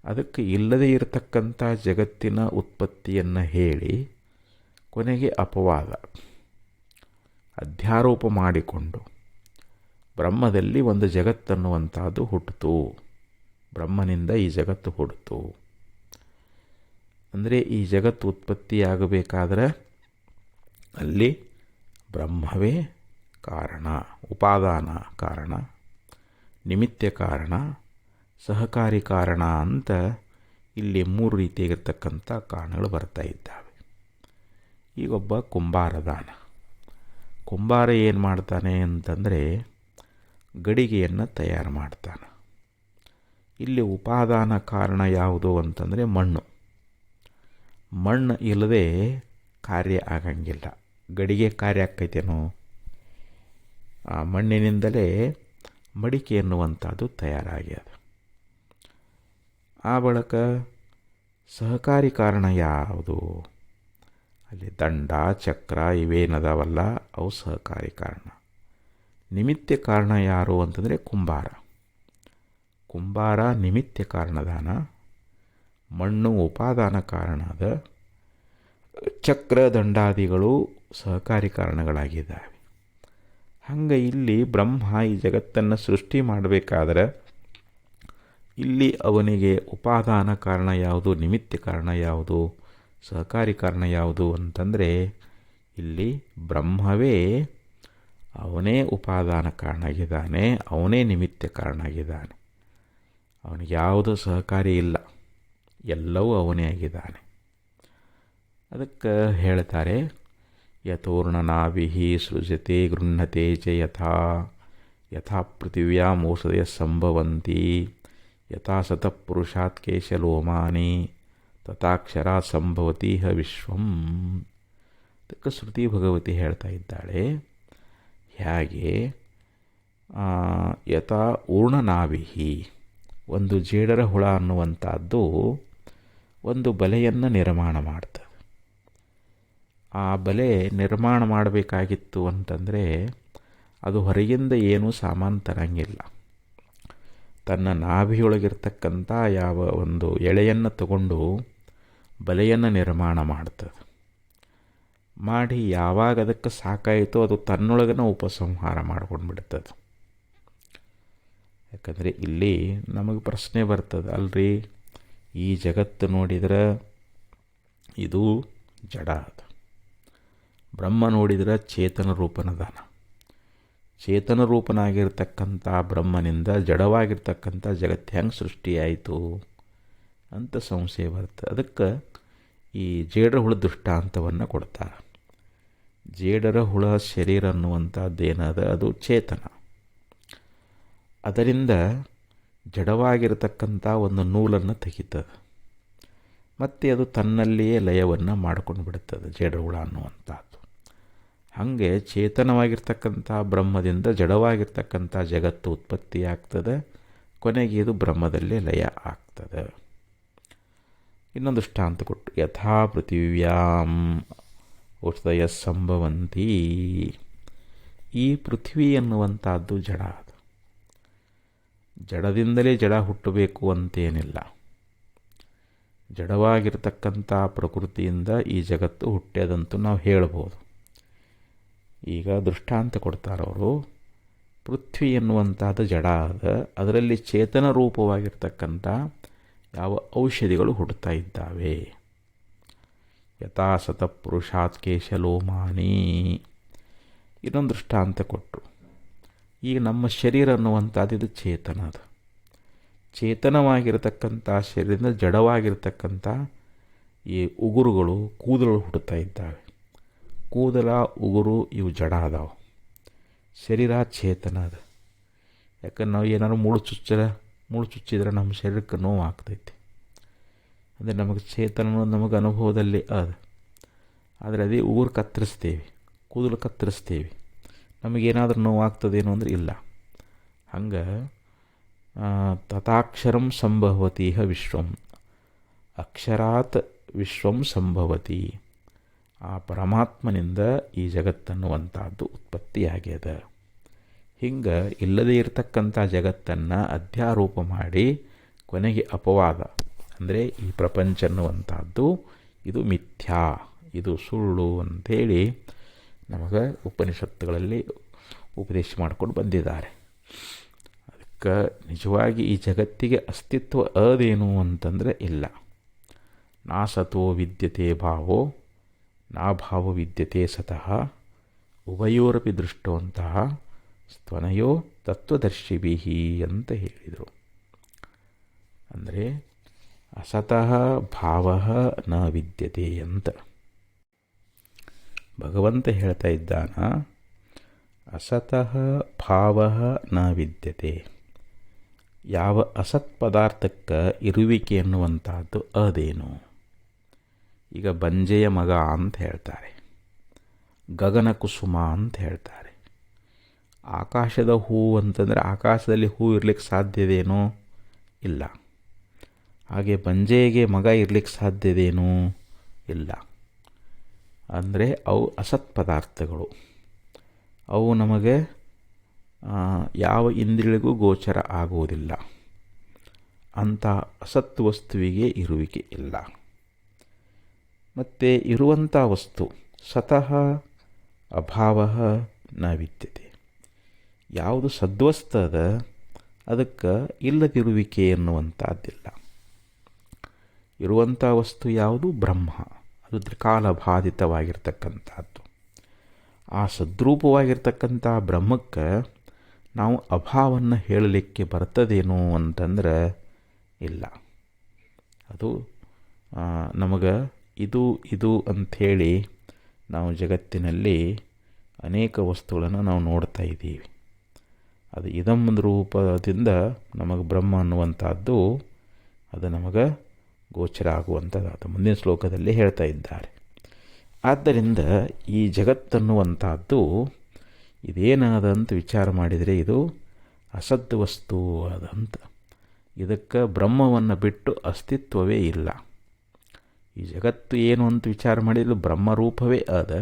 ಅದಕ್ಕೆ ಇಲ್ಲದೇ ಇರತಕ್ಕಂಥ ಜಗತ್ತಿನ ಉತ್ಪತ್ತಿಯನ್ನು ಹೇಳಿ ಕೊನೆಗೆ ಅಪವಾದ ಅಧ್ಯಾರೋಪ ಮಾಡಿಕೊಂಡು ಬ್ರಹ್ಮದಲ್ಲಿ ಒಂದು ಜಗತ್ತನ್ನುವಂಥದ್ದು ಹುಟ್ಟಿತು, ಬ್ರಹ್ಮನಿಂದ ಈ ಜಗತ್ತು ಹುಟ್ಟಿತು ಅಂದರೆ ಈ ಜಗತ್ತು ಉತ್ಪತ್ತಿಯಾಗಬೇಕಾದ್ರೆ ಅಲ್ಲಿ ಬ್ರಹ್ಮವೇ ಕಾರಣ, ಉಪಾದಾನ ಕಾರಣ, ನಿಮಿತ್ತ ಕಾರಣ, ಸಹಕಾರಿ ಕಾರಣ ಅಂತ ಇಲ್ಲಿ 3 ರೀತಿಯಾಗಿರ್ತಕ್ಕಂಥ ಕಾರಣಗಳು ಬರ್ತಾ ಇದ್ದಾವೆ. ಈಗೊಬ್ಬ ಕುಂಬಾರದಾನ. ಕುಂಬಾರ ಏನು ಮಾಡ್ತಾನೆ ಅಂತಂದರೆ ಗಡಿಗೆಯನ್ನು ತಯಾರು ಮಾಡ್ತಾನೆ. ಇಲ್ಲಿ ಉಪಾದಾನ ಕಾರಣ ಯಾವುದು ಅಂತಂದರೆ ಮಣ್ಣು. ಮಣ್ಣು ಇಲ್ಲದೆ ಕಾರ್ಯ ಆಗಂಗಿಲ್ಲ. ಗಡಿಗೆ ಕಾರ್ಯ ಆಕ್ಕೈತೇನೋ? ಆ ಮಣ್ಣಿನಿಂದಲೇ ಮಡಿಕೆ ಎನ್ನುವಂಥದ್ದು ತಯಾರಾಗ್ಯದ. ಆ ಬಳಿಕ ಸಹಕಾರಿ ಕಾರಣ ಯಾವುದು? ಅಲ್ಲಿ ದಂಡ ಚಕ್ರ ಇವೇನದಾವಲ್ಲ ಅವು ಸಹಕಾರಿ ಕಾರಣ. ನಿಮಿತ್ತ ಕಾರಣ ಯಾರು ಅಂತಂದರೆ ಕುಂಬಾರ. ಕುಂಬಾರ ನಿಮಿತ್ತ ಕಾರಣದಾನ, ಮಣ್ಣು ಉಪಾದಾನ ಕಾರಣ ಅದ, ಚಕ್ರ ದಂಡಾದಿಗಳು ಸಹಕಾರಿ ಕಾರಣಗಳಾಗಿದ್ದಾವೆ. ಹಂಗೆ ಇಲ್ಲಿ ಬ್ರಹ್ಮ ಈ ಜಗತ್ತನ್ನು ಸೃಷ್ಟಿ ಮಾಡಬೇಕಾದ್ರೆ ಇಲ್ಲಿ ಅವನಿಗೆ ಉಪಾದಾನ ಕಾರಣ ಯಾವುದು, ನಿಮಿತ್ತ ಕಾರಣ ಯಾವುದು, ಸಹಕಾರಿ ಕಾರಣ ಯಾವುದು ಅಂತಂದರೆ ಇಲ್ಲಿ ಬ್ರಹ್ಮವೇ ಅವನೇ ಉಪಾದಾನ ಕಾರಣ ಆಗಿದ್ದಾನೆ, ಅವನೇ ನಿಮಿತ್ತ ಕಾರಣ ಆಗಿದ್ದಾನೆ. ಅವನಿಗೆ ಯಾವುದು ಸಹಕಾರಿ ಇಲ್ಲ, ಎಲ್ಲವೂ ಅವನೇ ಆಗಿದ್ದಾನೆ. ಅದಕ್ಕೆ ಹೇಳ್ತಾರೆ, ಯಥೋರ್ಣನಾಭಿಃ ಸೃಜತೆ ಗೃಹ್ಣತೆ ಚ ಯಥಾ ಯಥಾ ಪೃಥಿವ್ಯಾಂ ಓಷಧಯಃ ಸಂಭವಂತಿ ಯಥಾ ಸತಃ ಪುರುಷಾತ್ ಕೇಶಲೋಮಾನಿ ತಥಾಕ್ಷರಾತ್ ಸಂಭವತೀಹ ವಿಶ್ವಂ. ಅದಕ್ಕೆ ಶ್ರುತಿ ಭಗವತಿ ಹೇಳ್ತಾ ಇದ್ದಾಳೆ, ಹೇಗೆ ಯಥಾ ಊರ್ಣನಾಭಿಃ, ಒಂದು ಜೇಡರ ಹುಳ ಅನ್ನುವಂಥದ್ದು ಒಂದು ಬಲೆಯನ್ನು ನಿರ್ಮಾಣ ಮಾಡ್ತದೆ. ಆ ಬಲೆ ನಿರ್ಮಾಣ ಮಾಡಬೇಕಾಗಿತ್ತು ಅಂತಂದರೆ ಅದು ಹೊರಗಿಂದ ಏನೂ ಸಾಮಾನು ತರಂಗಿಲ್ಲ. ತನ್ನ ನಾಭಿಯೊಳಗಿರ್ತಕ್ಕಂಥ ಯಾವ ಒಂದು ಎಳೆಯನ್ನು ತಗೊಂಡು ಬಲೆಯನ್ನು ನಿರ್ಮಾಣ ಮಾಡ್ತದೆ. ಮಾಡಿ ಯಾವಾಗ ಅದಕ್ಕೆ ಸಾಕಾಯಿತೋ ಅದು ತನ್ನೊಳಗನ ಉಪಸಂಹಾರ ಮಾಡ್ಕೊಂಡು ಬಿಡ್ತದೆ. ಯಾಕಂದರೆ ಇಲ್ಲಿ ನಮಗೆ ಪ್ರಶ್ನೆ ಬರ್ತದೆ, ಅಲ್ರಿ ಈ ಜಗತ್ತು ನೋಡಿದ್ರೆ ಇದು ಜಡ ಅದು, ಬ್ರಹ್ಮ ನೋಡಿದ್ರೆ ಚೇತನ ರೂಪನದಾನ. ಚೇತನ ರೂಪನಾಗಿರ್ತಕ್ಕಂಥ ಬ್ರಹ್ಮನಿಂದ ಜಡವಾಗಿರ್ತಕ್ಕಂಥ ಜಗತ್ತು ಹೆಂಗೆ ಸೃಷ್ಟಿಯಾಯಿತು ಅಂತ ಸಂಶಯ ಬರ್ತದೆ. ಅದಕ್ಕೆ ಈ ಜೇಡರ ಹುಳ ದೃಷ್ಟಾಂತವನ್ನು ಕೊಡ್ತಾರೆ. ಜೇಡರ ಹುಳ ಶರೀರ ಅನ್ನುವಂಥದ್ದೇನದ ಅದು ಚೇತನ. ಅದರಿಂದ ಜಡವಾಗಿರತಕ್ಕಂಥ ಒಂದು ನೂಲನ್ನು ತೆಗಿತದೆ, ಮತ್ತು ಅದು ತನ್ನಲ್ಲಿಯೇ ಲಯವನ್ನು ಮಾಡ್ಕೊಂಡು ಬಿಡುತ್ತದೆ ಜೇಡರ ಹುಳ ಅನ್ನುವಂಥದ್ದು. ಹಾಗೆ ಚೇತನವಾಗಿರ್ತಕ್ಕಂಥ ಬ್ರಹ್ಮದಿಂದ ಜಡವಾಗಿರ್ತಕ್ಕಂಥ ಜಗತ್ತು ಉತ್ಪತ್ತಿಯಾಗ್ತದೆ, ಕೊನೆಗೆ ಇದು ಬ್ರಹ್ಮದಲ್ಲೇ ಲಯ ಆಗ್ತದೆ. ಇನ್ನೊಂದು ದೃಷ್ಟಾಂತ ಕೊಟ್ಟು, ಯಥಾ ಪೃಥಿವ್ಯಾಂ ಓಷಧಯಃ ಸಂಭವಂತಿ. ಈ ಪೃಥ್ವಿ ಎನ್ನುವಂಥದ್ದು ಜಡ. ಅದು ಜಡದಿಂದಲೇ ಜಡ ಹುಟ್ಟಬೇಕು ಅಂತೇನಿಲ್ಲ. ಜಡವಾಗಿರ್ತಕ್ಕಂಥ ಪ್ರಕೃತಿಯಿಂದ ಈ ಜಗತ್ತು ಹುಟ್ಟ್ಯದಂತೂ ನಾವು ಹೇಳ್ಬೋದು. ಈಗ ದೃಷ್ಟಾಂತ ಕೊಡ್ತಾರವರು. ಪೃಥ್ವಿ ಎನ್ನುವಂಥದ್ದು ಜಡ ಅದ, ಅದರಲ್ಲಿ ಚೇತನ ರೂಪವಾಗಿರ್ತಕ್ಕಂಥ ಯಾವ ಔಷಧಿಗಳು ಹುಡ್ತಾ ಇದ್ದಾವೆ. ಯಥಾ ಸತ ಪುರುಷಾತ್ ಕೇಶಲೋಮಾನಿ. ಇನ್ನೊಂದು ದೃಷ್ಟಾಂತ ಕೊಟ್ಟರು. ಈಗ ನಮ್ಮ ಶರೀರ ಅನ್ನುವಂಥದ್ದು ಇದು ಚೇತನ ಅದು. ಚೇತನವಾಗಿರತಕ್ಕಂಥ ಶರೀರದಿಂದ ಜಡವಾಗಿರ್ತಕ್ಕಂಥ ಈ ಉಗುರುಗಳು, ಕೂದಲು ಹುಡ್ತಾ ಇದ್ದಾವೆ. ಕೂದಲ, ಉಗುರು ಇವು ಜಡ ಅದಾವೆ. ಶರೀರ ಚೇತನ ಅದು. ಯಾಕಂದ್ರೆ ನಾವು ಏನಾದ್ರು ಮುಳ್ಳು ಚುಚ್ಚಿದ್ರೆ ನಮ್ಮ ಶರೀರಕ್ಕೆ ನೋವು ಆಗ್ತೈತಿ. ಅಂದರೆ ನಮಗೆ ಚೇತನ ನಮಗೆ ಅನುಭವದಲ್ಲಿ ಅದು. ಆದರೆ ಅದೇ ಉಗುರು ಕತ್ತರಿಸ್ತೀವಿ, ಕೂದಲು ಕತ್ತರಿಸ್ತೀವಿ, ನಮಗೇನಾದರೂ ನೋವು ಆಗ್ತದೇನೋ ಅಂದರೆ ಇಲ್ಲ. ಹಂಗೆ ತಥಾಕ್ಷರಂ ಸಂಭವತೀಹ ವಿಶ್ವಂ, ಅಕ್ಷರಾತ್ ವಿಶ್ವಂ ಸಂಭವತಿ. ಆ ಪರಮಾತ್ಮನಿಂದ ಈ ಜಗತ್ತನ್ನುವಂಥದ್ದು ಉತ್ಪತ್ತಿಯಾಗ್ಯದ. ಹಿಂಗೆ ಇಲ್ಲದೇ ಇರತಕ್ಕಂಥ ಜಗತ್ತನ್ನು ಅಧ್ಯಾರೋಪ ಮಾಡಿ ಕೊನೆಗೆ ಅಪವಾದ, ಅಂದರೆ ಈ ಪ್ರಪಂಚ ಅನ್ನುವಂಥದ್ದು ಇದು ಮಿಥ್ಯಾ, ಇದು ಸುಳ್ಳು ಅಂಥೇಳಿ ನಮಗೆ ಉಪನಿಷತ್ತುಗಳಲ್ಲಿ ಉಪದೇಶ ಮಾಡಿಕೊಂಡು ಬಂದಿದ್ದಾರೆ. ಅದಕ್ಕೆ ನಿಜವಾಗಿ ಈ ಜಗತ್ತಿಗೆ ಅಸ್ತಿತ್ವ ಅದೇನು ಅಂತಂದರೆ ಇಲ್ಲ. ನಾ ಸತೋ ವಿದ್ಯತೆ ಭಾವೋ ನಾ ಭಾವ ವಿದ್ಯತೆ ಸತಃ ಉಭಯೋರಪಿ ದೃಷ್ಟವಂತಹ ಸ್ತನಯೋ ತತ್ವದರ್ಶಿಭಿ ಅಂತ ಹೇಳಿದರು. ಅಂದರೆ ಅಸತಃ ಭಾವ ನ ವಿದ್ಯತೆ ಅಂತ ಭಗವಂತ ಹೇಳ್ತಾ ಇದ್ದಾನ. ಅಸತಃ ಭಾವ ನ ವಿದ್ಯತೆ. ಯಾವ ಅಸತ್ ಪದಾರ್ಥಕ್ಕೆ ಇರುವಿಕೆ ಎನ್ನುವಂಥದ್ದು ಅದೇನು. ಈಗ ಬಂಜೆಯ ಮಗ ಅಂತ ಹೇಳ್ತಾರೆ, ಗಗನ ಕುಸುಮ ಅಂತ ಹೇಳ್ತಾರೆ. ಆಕಾಶದ ಹೂವು ಅಂತಂದರೆ ಆಕಾಶದಲ್ಲಿ ಹೂ ಇರಲಿಕ್ಕೆ ಸಾಧ್ಯದೇನೋ ಇಲ್ಲ. ಹಾಗೆ ಬಂಜೆಗೆ ಮಗ ಇರಲಿಕ್ಕೆ ಸಾಧ್ಯದೇನೋ ಇಲ್ಲ. ಅಂದರೆ ಅವು ಅಸತ್ ಪದಾರ್ಥಗಳು. ಅವು ನಮಗೆ ಯಾವ ಇಂದ್ರಿಯಗಳಿಗೂ ಗೋಚರ ಆಗುವುದಿಲ್ಲ. ಅಂಥ ಅಸತ್ ವಸ್ತುವಿಗೆ ಇರುವಿಕೆ ಇಲ್ಲ. ಮತ್ತು ಇರುವಂಥ ವಸ್ತು ಸತಃ ಅಭಾವ ನ ವಿದ್ಯತೆ. ಯಾವುದು ಸದ್ವಸ್ತು ಅದ ಅದಕ್ಕೆ ಇಲ್ಲದಿರುವಿಕೆ ಎನ್ನುವಂಥದ್ದಿಲ್ಲ. ಇರುವಂಥ ವಸ್ತು ಯಾವುದು? ಬ್ರಹ್ಮ. ಅದು ತ್ರಿಕಾಲಬಾಧಿತವಾಗಿರ್ತಕ್ಕಂಥದ್ದು. ಆ ಸದ್ರೂಪವಾಗಿರ್ತಕ್ಕಂಥ ಬ್ರಹ್ಮಕ್ಕೆ ನಾವು ಅಭಾವವನ್ನು ಹೇಳಲಿಕ್ಕೆ ಬರ್ತದೇನೋ ಅಂತಂದ್ರೆ ಇಲ್ಲ. ಅದು ನಮಗೆ ಇದು ಅಂಥೇಳಿ ನಾವು ಜಗತ್ತಿನಲ್ಲಿ ಅನೇಕ ವಸ್ತುಗಳನ್ನು ನಾವು ನೋಡ್ತಾ ಇದ್ದೀವಿ. ಅದು ಇದಂ ರೂಪದಿಂದ ನಮಗೆ ಬ್ರಹ್ಮ ಅನ್ನುವಂಥದ್ದು ಅದು ನಮಗೆ ಗೋಚರ ಆಗುವಂಥದ್ದು ಅದು ಮುಂದಿನ ಶ್ಲೋಕದಲ್ಲಿ ಹೇಳ್ತಾ ಇದ್ದಾರೆ. ಆದ್ದರಿಂದ ಈ ಜಗತ್ತನ್ನುವಂಥದ್ದು ಇದೇನಾದಂತ ವಿಚಾರ ಮಾಡಿದರೆ ಇದು ಅಸದ್ ವಸ್ತು ಅದಂತ. ಇದಕ್ಕೆ ಬ್ರಹ್ಮವನ್ನು ಬಿಟ್ಟು ಅಸ್ತಿತ್ವವೇ ಇಲ್ಲ. ಈ ಜಗತ್ತು ಏನು ಅಂತ ವಿಚಾರ ಮಾಡಿದರೆ ಬ್ರಹ್ಮರೂಪವೇ ಅದ,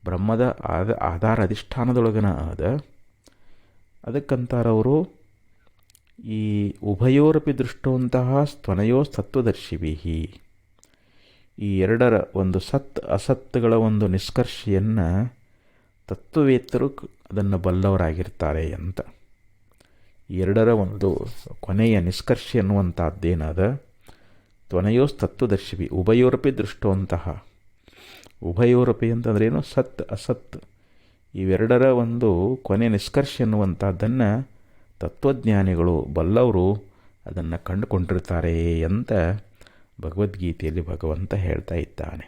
ಬ್ರಹ್ಮದ ಆಧಾರ ಅಧಿಷ್ಠಾನದೊಳಗನ ಅದ. ಅದಕ್ಕಂತಾರವರು ಈ ಉಭಯೋರಪಿ ದೃಷ್ಟವಂತಹ ಸ್ತನಯೋ ತತ್ವದರ್ಶಿಭಿ. ಈ ಎರಡರ ಒಂದು ಸತ್ ಅಸತ್ತುಗಳ ಒಂದು ನಿಷ್ಕರ್ಷೆಯನ್ನು ತತ್ವವೇತ್ತರು ಅದನ್ನು ಬಲ್ಲವರಾಗಿರ್ತಾರೆ ಅಂತ. ಈ ಎರಡರ ಒಂದು ಕೊನೆಯ ನಿಷ್ಕರ್ಷೆ ಅನ್ನುವಂಥದ್ದೇನದ ತ್ವನಯೋ ತತ್ವದರ್ಶಿಭಿ ಉಭಯೋರಪಿ ದೃಷ್ಟವಂತಹ. ಉಭಯೋರಪಿ ಅಂತಂದ್ರೇನು? ಸತ್ ಅಸತ್ ಇವೆರಡರ ಒಂದು ಕೊನೆ ನಿಷ್ಕರ್ಷೆ ಅನ್ನುವಂಥದ್ದನ್ನು ತತ್ವಜ್ಞಾನಿಗಳು ಬಲ್ಲವರು ಅದನ್ನು ಕಂಡುಕೊಂಡಿರ್ತಾರೆ ಅಂತ ಭಗವದ್ಗೀತೆಯಲ್ಲಿ ಭಗವಂತ ಹೇಳ್ತಾ ಇದ್ದಾನೆ.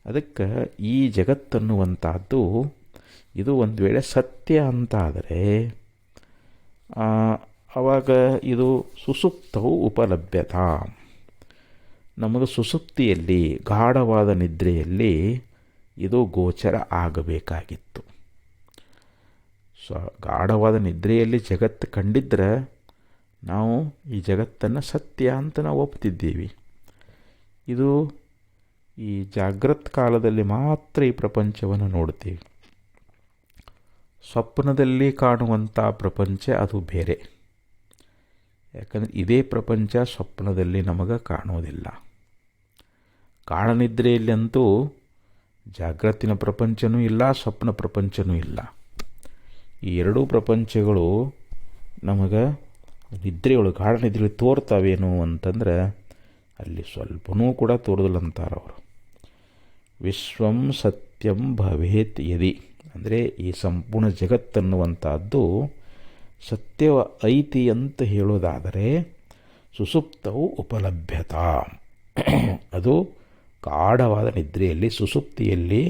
ಅದಕ್ಕೆ ಈ ಜಗತ್ತನ್ನುವಂಥದ್ದು ಇದು ಒಂದು ವೇಳೆ ಸತ್ಯ ಅಂತ ಆದರೆ ಆವಾಗ ಇದು ಸುಸುಪ್ತವು ಉಪಲಭ್ಯತಾ. ನಮಗೆ ಸುಸುಪ್ತಿಯಲ್ಲಿ ಗಾಢವಾದ ನಿದ್ರೆಯಲ್ಲಿ ಇದು ಗೋಚರ ಆಗಬೇಕಾಗಿತ್ತು. ಗಾಢವಾದ ನಿದ್ರೆಯಲ್ಲಿ ಜಗತ್ತು ಕಂಡಿದ್ರೆ ನಾವು ಈ ಜಗತ್ತನ್ನು ಸತ್ಯ ಅಂತ ನಾವು ಒಪ್ತಿದ್ದೀವಿ. ಇದು ಈ ಜಾಗೃತ್ ಕಾಲದಲ್ಲಿ ಮಾತ್ರ ಈ ಪ್ರಪಂಚವನ್ನು ನೋಡ್ತೀವಿ. ಸ್ವಪ್ನದಲ್ಲಿ ಕಾಣುವಂಥ ಪ್ರಪಂಚ ಅದು ಬೇರೆ. ಯಾಕಂದರೆ ಇದೇ ಪ್ರಪಂಚ ಸ್ವಪ್ನದಲ್ಲಿ ನಮಗೆ ಕಾಣೋದಿಲ್ಲ. ಗಾಢನಿದ್ರೆಯಲ್ಲಂತೂ ಜಾಗೃತಿನ ಪ್ರಪಂಚನೂ ಇಲ್ಲ, ಸ್ವಪ್ನ ಪ್ರಪಂಚನೂ ಇಲ್ಲ. ಈ ಎರಡೂ ಪ್ರಪಂಚಗಳು ನಮಗೆ ನಿದ್ರೆಯೊಳಗೆ, ಗಾಢ ನಿದ್ರೆಯೊಳಗೆ ತೋರ್ತಾವೇನು ಅಂತಂದ್ರೆ ಅಲ್ಲಿ ಸ್ವಲ್ಪನೂ ಕೂಡ ತೋರೋದಿಲ್ಲ ಅಂತಾರವರು. ವಿಶ್ವಂ ಸತ್ಯಂ ಭವೇತ್ ಯದಿ, ಅಂದರೆ ಈ ಸಂಪೂರ್ಣ ಜಗತ್ತನ್ನುವಂಥದ್ದು ಸತ್ಯವ ಐತಿ ಅಂತ ಹೇಳೋದಾದರೆ ಸುಸುಪ್ತವು ಉಪಲಭ್ಯತಾ, ಅದು ಗಾಢವಾದ ನಿದ್ರೆಯಲ್ಲಿ, ಸುಸುಪ್ತಿಯಲ್ಲಿ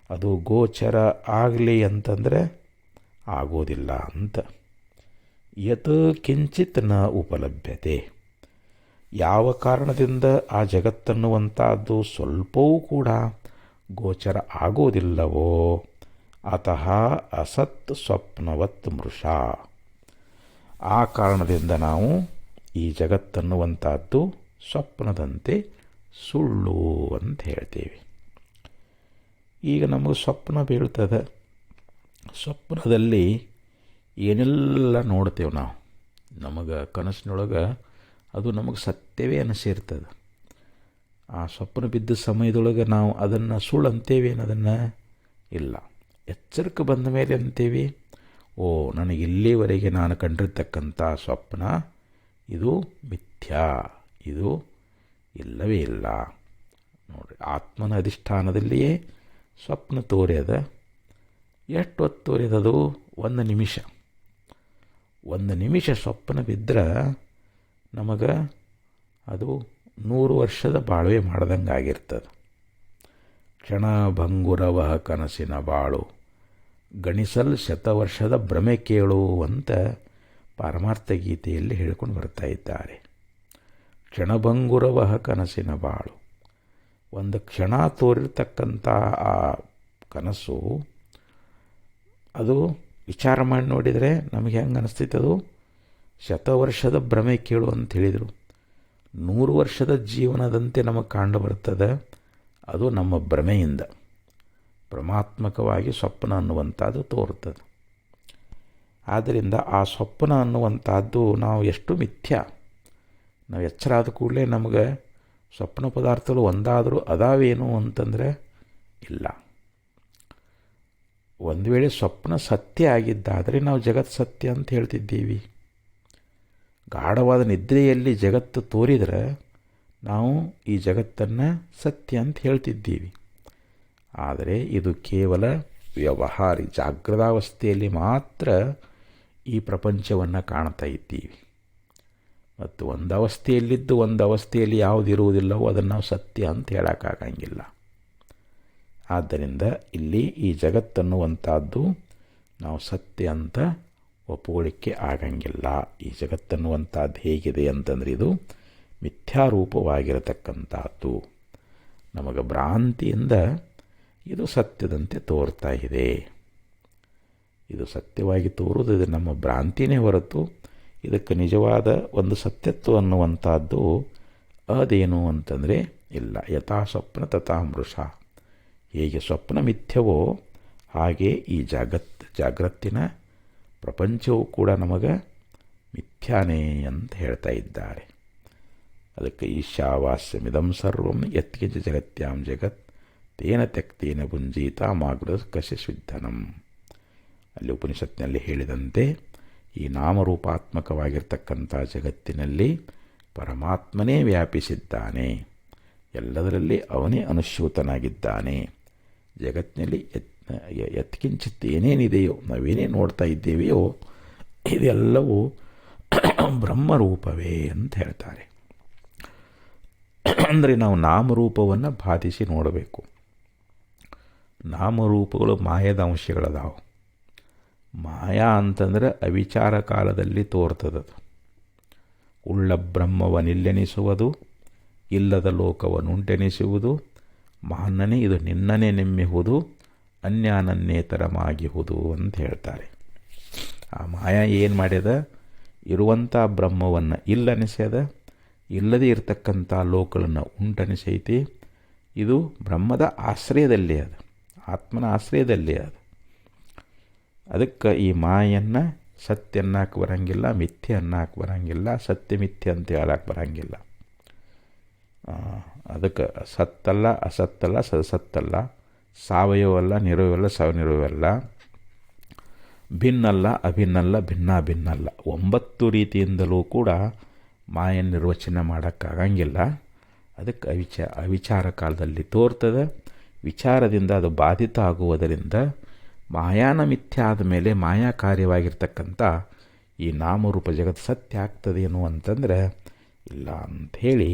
ಅದು ಗೋಚರ ಆಗಲಿ ಅಂತಂದರೆ ಆಗೋದಿಲ್ಲ ಅಂತ. ಯತ್ ಕಿಂಚಿತ್ ನ ಉಪಲಭ್ಯತೆ, ಯಾವ ಕಾರಣದಿಂದ ಆ ಜಗತ್ತನ್ನುವಂಥದ್ದು ಸ್ವಲ್ಪವೂ ಕೂಡ ಗೋಚರ ಆಗೋದಿಲ್ಲವೋ ಅತಃ ಅಸತ್ ಸ್ವಪ್ನವತ್ ಮೃಷಾ, ಆ ಕಾರಣದಿಂದ ನಾವು ಈ ಜಗತ್ತನ್ನುವಂಥದ್ದು ಸ್ವಪ್ನದಂತೆ ಸುಳ್ಳು ಅಂತ ಹೇಳ್ತೇವೆ. ಈಗ ನಮಗೆ ಸ್ವಪ್ನ ಬೀಳ್ತದೆ, ಸ್ವಪ್ನದಲ್ಲಿ ಏನೆಲ್ಲ ನೋಡ್ತೇವೆ ನಾವು, ನಮಗೆ ಕನಸಿನೊಳಗೆ ಅದು ನಮಗೆ ಸತ್ಯವೇ ಅನಿಸಿರ್ತದೆ. ಆ ಸ್ವಪ್ನ ಬಿದ್ದ ಸಮಯದೊಳಗೆ ನಾವು ಅದನ್ನು ಸುಳ್ಳು ಅಂತೇವೇನು? ಅದನ್ನು ಇಲ್ಲ. ಎಚ್ಚರಿಕೆ ಬಂದ ಮೇಲೆ ಅಂತೀವಿ, ಓ, ನನಗೆ ಇಲ್ಲಿವರೆಗೆ ನಾನು ಕಂಡಿರ್ತಕ್ಕಂಥ ಸ್ವಪ್ನ ಇದು ಮಿಥ್ಯಾ, ಇದು ಇಲ್ಲವೇ ಇಲ್ಲ. ನೋಡಿರಿ, ಆತ್ಮನ ಅಧಿಷ್ಠಾನದಲ್ಲಿಯೇ ಸ್ವಪ್ನ ತೋರ್ಯದ. ಎಷ್ಟು ಹೊತ್ತು ತೋರ್ಯದದು? ಒಂದು ನಿಮಿಷ. ಒಂದು ನಿಮಿಷ ಸ್ವಪ್ನ ಬಿದ್ದರೆ ನಮಗೆ ಅದು 100 ವರ್ಷದ ಬಾಳ್ವೆ ಮಾಡ್ದಂಗೆ ಆಗಿರ್ತದೆ. ಕ್ಷಣಭಂಗುರವ ಕನಸಿನ ಬಾಳು, ಗಣಿಸಲ್ ಶತವರ್ಷದ ಭ್ರಮೆ ಕೇಳು ಅಂತ ಪಾರಮಾರ್ಥ ಗೀತೆಯಲ್ಲಿ ಹೇಳ್ಕೊಂಡು ಬರ್ತಾ ಇದ್ದಾರೆ. ಕ್ಷಣಭಂಗುರವ ಕನಸಿನ ಬಾಳು, ಒಂದು ಕ್ಷಣ ತೋರಿರ್ತಕ್ಕಂಥ ಆ ಕನಸು, ಅದು ವಿಚಾರ ಮಾಡಿ ನೋಡಿದರೆ ನಮಗೆ ಹೆಂಗೆ ಅನಿಸ್ತೈತೆ? ಅದು ಶತವರ್ಷದ ಭ್ರಮೆ ಕೇಳು ಅಂತ ಹೇಳಿದರು. 100 ವರ್ಷದ ಜೀವನದಂತೆ ನಮಗೆ ಕಂಡು ಬರ್ತದೆ. ಅದು ನಮ್ಮ ಭ್ರಮೆಯಿಂದ, ಭ್ರಮಾತ್ಮಕವಾಗಿ ಸ್ವಪ್ನ ಅನ್ನುವಂಥದ್ದು ತೋರುತ್ತದೆ. ಆದ್ದರಿಂದ ಆ ಸ್ವಪ್ನ ಅನ್ನುವಂಥದ್ದು ನಾವು ಎಷ್ಟು ಮಿಥ್ಯ. ನಾವು ಎಚ್ಚರ ಆದ ಕೂಡಲೇ ನಮಗೆ ಸ್ವಪ್ನ ಪದಾರ್ಥಗಳು ಒಂದಾದರೂ ಅದಾವೇನು ಅಂತಂದರೆ ಇಲ್ಲ. ಒಂದು ವೇಳೆ ಸ್ವಪ್ನ ಸತ್ಯ ಆಗಿದ್ದಾದರೆ ನಾವು ಜಗತ್ತು ಸತ್ಯ ಅಂತ ಹೇಳ್ತಿದ್ದೀವಿ. ಗಾಢವಾದ ನಿದ್ರೆಯಲ್ಲಿ ಜಗತ್ತು ತೋರಿದರೆ ನಾವು ಈ ಜಗತ್ತನ್ನು ಸತ್ಯ ಅಂತ ಹೇಳ್ತಿದ್ದೀವಿ. ಆದರೆ ಇದು ಕೇವಲ ವ್ಯವಹಾರಿ, ಜಾಗೃತಾವಸ್ಥೆಯಲ್ಲಿ ಮಾತ್ರ ಈ ಪ್ರಪಂಚವನ್ನು ಕಾಣ್ತಾ ಇದ್ದೀವಿ. ಮತ್ತು ಒಂದು ಅವಸ್ಥೆಯಲ್ಲಿದ್ದು ಒಂದು ಅವಸ್ಥೆಯಲ್ಲಿ ಯಾವುದಿರುವುದಿಲ್ಲವೋ ಅದನ್ನು ನಾವು ಸತ್ಯ ಅಂತ ಹೇಳೋಕ್ಕಾಗಂಗಿಲ್ಲ. ಆದ್ದರಿಂದ ಇಲ್ಲಿ ಈ ಜಗತ್ತನ್ನುವಂಥದ್ದು ನಾವು ಸತ್ಯ ಅಂತ ಒಪ್ಪುಗಳಿಕೆ ಆಗಂಗಿಲ್ಲ. ಈ ಜಗತ್ತನ್ನುವಂಥದ್ದು ಹೇಗಿದೆ ಅಂತಂದರೆ ಇದು ಮಿಥ್ಯಾರೂಪವಾಗಿರತಕ್ಕಂಥದ್ದು. ನಮಗೆ ಭ್ರಾಂತಿಯಿಂದ ಇದು ಸತ್ಯದಂತೆ ತೋರ್ತಾ ಇದೆ. ಇದು ಸತ್ಯವಾಗಿ ತೋರುವುದು ಇದು ನಮ್ಮ ಭ್ರಾಂತಿನೇ ಹೊರತು ಇದಕ್ಕೆ ನಿಜವಾದ ಒಂದು ಸತ್ಯತ್ವ ಅನ್ನುವಂಥದ್ದು ಅದೇನು ಅಂತಂದರೆ ಇಲ್ಲ. ಯಥಾ ಸ್ವಪ್ನ ತಥಾ ಮೃಷ, ಹೇಗೆ ಸ್ವಪ್ನ ಮಿಥ್ಯವೋ ಹಾಗೆ ಈ ಜಾಗತ್ತಿನ ಪ್ರಪಂಚವೂ ಕೂಡ ನಮಗೆ ಮಿಥ್ಯಾನೇ ಅಂತ ಹೇಳ್ತಾ ಇದ್ದಾರೆ. ಅದಕ್ಕೆ ಈಶಾವಾಸ್ಯಮಿದಂ ಸರ್ವಂ ಯತ್ಕಿಂಚ ಜಗತ್ಯಾಂ ಜಗತ್ ತೇನ ತ್ಯಕ್ತೇನ ಭುಂಜೀತ ಮಾಗೃತ ಕಶ್ಯ ಶುದ್ಧನಂ. ಅಲ್ಲಿ ಉಪನಿಷತ್ನಲ್ಲಿ ಹೇಳಿದಂತೆ ಈ ನಾಮರೂಪಾತ್ಮಕವಾಗಿರ್ತಕ್ಕಂಥ ಜಗತ್ತಿನಲ್ಲಿ ಪರಮಾತ್ಮನೇ ವ್ಯಾಪಿಸಿದ್ದಾನೆ, ಎಲ್ಲದರಲ್ಲಿ ಅವನೇ ಅನುಶ್ಯೂತನಾಗಿದ್ದಾನೆ. ಜಗತ್ತಿನಲ್ಲಿ ಯತ್ಕಿಂಚಿತ್ ಏನೇನಿದೆಯೋ, ನಾವೇನೇ ನೋಡ್ತಾ ಇದ್ದೇವೆಯೋ ಇದೆಲ್ಲವೂ ಬ್ರಹ್ಮರೂಪವೇ ಅಂತ ಹೇಳ್ತಾರೆ. ಅಂದರೆ ನಾವು ನಾಮರೂಪವನ್ನು ಬಾಧಿಸಿ ನೋಡಬೇಕು. ನಾಮರೂಪಗಳು ಮಾಯದ ಅಂಶಗಳದಾವು. ಮಾಯಾ ಅಂತಂದರೆ ಅವಿಚಾರ ಕಾಲದಲ್ಲಿ ತೋರ್ತದದು. ಉಳ್ಳ ಬ್ರಹ್ಮವನ್ನಿಲ್ಲೆನಿಸುವುದು, ಇಲ್ಲದ ಲೋಕವನ್ನುಂಟೆನಿಸುವುದು, ಮಹನ್ನನೇ ಇದು ನಿನ್ನನೇ ನೆಮ್ಮಿಹುದು, ಅನ್ಯಾನನ್ನೇತರಮಾಗಿಹುದು ಅಂತ ಹೇಳ್ತಾರೆ. ಆ ಮಾಯಾ ಏನು ಮಾಡ್ಯದ? ಇರುವಂಥ ಬ್ರಹ್ಮವನ್ನು ಇಲ್ಲನಿಸ್ಯದ, ಇಲ್ಲದೇ ಇರತಕ್ಕಂಥ ಲೋಕಗಳನ್ನು ಉಂಟನಿಸೈತಿ. ಇದು ಬ್ರಹ್ಮದ ಆಶ್ರಯದಲ್ಲಿ ಅದು, ಆತ್ಮನ ಆಶ್ರಯದಲ್ಲಿ ಅದು. ಅದಕ್ಕೆ ಈ ಮಾಯನ್ನು ಸತ್ಯ ಅನ್ನಕ್ಕೆ ಬರಂಗಿಲ್ಲ, ಮಿಥ್ಯೆ ಅನ್ನಕ್ಕೆ ಬರಂಗಿಲ್ಲ, ಸತ್ಯ ಮಿಥ್ಯೆ ಅಂತ ಹೇಳಕ್ಕೆ ಬರಂಗಿಲ್ಲ. ಅದಕ್ಕೆ ಸತ್ತಲ್ಲ, ಅಸತ್ತಲ್ಲ, ಸದಸತ್ತಲ್ಲ, ಸಾವಯವಲ್ಲ, ನಿರವಲ್ಲ, ಸವನಿರವಲ್ಲ, ಭಿನ್ನಲ್ಲ, ಅಭಿನ್ನಲ್ಲ, ಭಿನ್ನಾಭಿನ್ನಲ್ಲ. 9 ರೀತಿಯಿಂದಲೂ ಕೂಡ ಮಾಯ ನಿರ್ವಚನೆ ಮಾಡೋಕ್ಕಾಗಂಗಿಲ್ಲ. ಅದಕ್ಕೆ ಅವಿಚಾರ ಕಾಲದಲ್ಲಿ ತೋರ್ತದೆ. ವಿಚಾರದಿಂದ ಅದು ಬಾಧಿತ ಆಗುವುದರಿಂದ ಮಾಯಾನ ಮಿಥ್ಯ ಆದ ಮೇಲೆ ಮಾಯಾ ಕಾರ್ಯವಾಗಿರ್ತಕ್ಕಂಥ ಈ ನಾಮರೂಪ ಜಗತ್ತು ಸತ್ಯ ಆಗ್ತದೇನು ಅಂತಂದರೆ ಇಲ್ಲ ಅಂಥೇಳಿ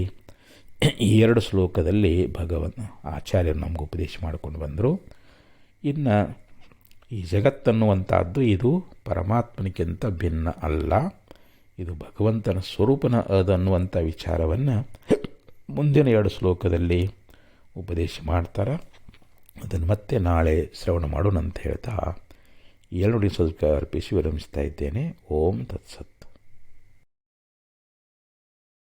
ಈ 2 ಶ್ಲೋಕದಲ್ಲಿ ಆಚಾರ್ಯರು ನಮ್ಗೆ ಉಪದೇಶ ಮಾಡಿಕೊಂಡು ಬಂದರು. ಇನ್ನು ಈ ಜಗತ್ತನ್ನುವಂಥದ್ದು ಇದು ಪರಮಾತ್ಮನಿಗಿಂತ ಭಿನ್ನ ಅಲ್ಲ, ಇದು ಭಗವಂತನ ಸ್ವರೂಪನ ಅದನ್ನುವಂಥ ವಿಚಾರವನ್ನು ಮುಂದಿನ 2 ಶ್ಲೋಕದಲ್ಲಿ ಉಪದೇಶ ಮಾಡ್ತಾರೆ. ಅದನ್ನು ಮತ್ತೆ ನಾಳೆ ಶ್ರವಣ ಮಾಡೋಣ ಅಂತ ಹೇಳ್ತಾ 2 ನುಡಿ ಸ್ವಲ್ಪ ಅರ್ಪಿಸಿ ವಿರಮಿಸ್ತಾ ಇದ್ದೇನೆ. ಓಂ ತತ್ಸತ್.